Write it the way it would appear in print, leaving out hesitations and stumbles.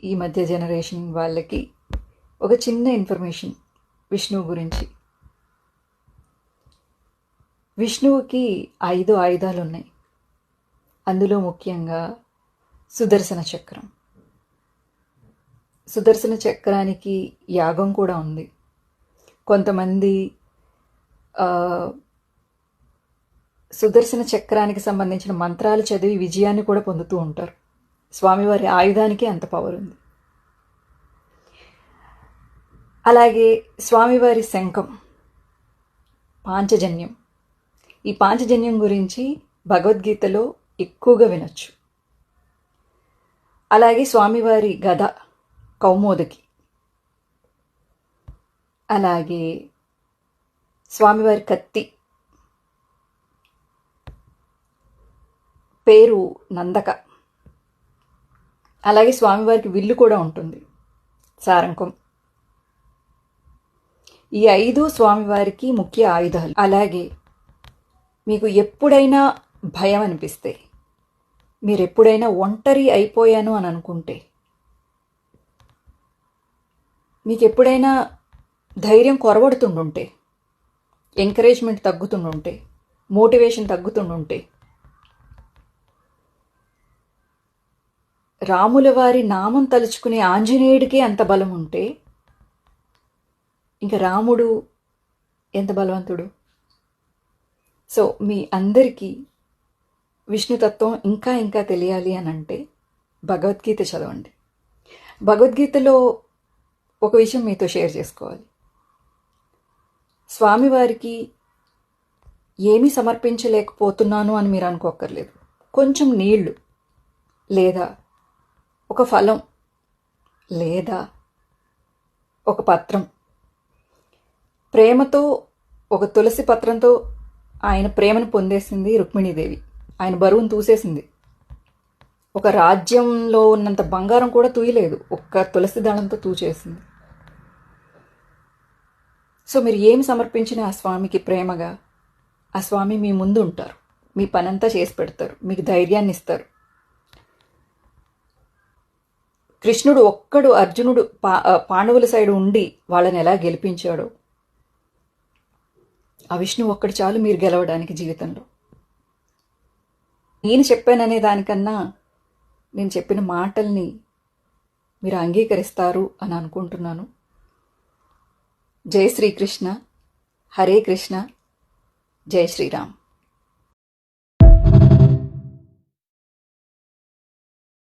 ఈ మధ్య జనరేషన్ వాళ్ళకి ఒక చిన్న ఇన్ఫర్మేషన్ విష్ణువు గురించి. విష్ణువుకి 5 ఆయుధాలు ఉన్నాయి. అందులో ముఖ్యంగా సుదర్శన చక్రం. సుదర్శన చక్రానికి యాగం కూడా ఉంది. కొంతమంది సుదర్శన చక్రానికి సంబంధించిన మంత్రాలు చదివి విజయాన్ని కూడా పొందుతూ ఉంటారు. స్వామివారి ఆయుధానికి అంత పవర్ ఉంది. అలాగే స్వామివారి శంఖం పాంచజన్యం. ఈ పాంచజన్యం గురించి భగవద్గీతలో ఎక్కువగా వినొచ్చు. అలాగే స్వామివారి గద కౌమోదకి. అలాగే స్వామివారి కత్తి పేరు నందక. అలాగే స్వామివారికి విల్లు కూడా ఉంటుంది, సారంకం. ఈ 5 స్వామివారికి ముఖ్య ఆయుధాలు. అలాగే మీకు ఎప్పుడైనా భయం అనిపిస్తే, మీరు ఎప్పుడైనా ఒంటరి అయిపోయాను అని అనుకుంటే, మీకు ఎప్పుడైనా ధైర్యం కొరవడుతుండుంటే, ఎంకరేజ్మెంట్ తగ్గుతుండుంటే, మోటివేషన్ తగ్గుతుండుంటే, రాముల వారి నామం తలుచుకునే ఆంజనేయుడికే అంత బలం ఉంటే ఇంకా రాముడు ఎంత బలవంతుడు. సో మీ అందరికీ విష్ణుతత్వం ఇంకా ఇంకా తెలియాలి అని అంటే భగవద్గీత చదవండి. భగవద్గీతలో ఒక విషయం మీతో షేర్ చేసుకోవాలి. స్వామివారికి ఏమీ సమర్పించలేకపోతున్నాను అని మీరు అనుకోక్కర్లేదు. కొంచెం నీళ్లు, లేదా ఒక ఫలం, లేదా ఒక పత్రం, ప్రేమతో ఒక తులసి పత్రంతో ఆయన ప్రేమను పొందేసింది రుక్మిణీదేవి. ఆయన బరువును తూసేసింది. ఒక రాజ్యంలో ఉన్నంత బంగారం కూడా తూయలేదు, ఒక్క తులసి దళంతో తూచేసింది. సో మీరు ఏమి సమర్పించినా ఆ స్వామికి ప్రేమగా, ఆ స్వామి మీ ముందు ఉంటారు, మీ పనంతా చేసి పెడతారు, మీకు ధైర్యాన్ని ఇస్తారు. కృష్ణుడు ఒక్కడు అర్జునుడు పాండవుల సైడ్ ఉండి వాళ్ళని ఎలా గెలిపించాడో, ఆ విష్ణు ఒక్కడు చాలు మీరు గెలవడానికి జీవితంలో. నేను చెప్పాననే దానికన్నా నేను చెప్పిన మాటల్ని మీరు అంగీకరిస్తారు అని అనుకుంటున్నాను. జై శ్రీకృష్ణ, హరే కృష్ణ, జై శ్రీరామ్.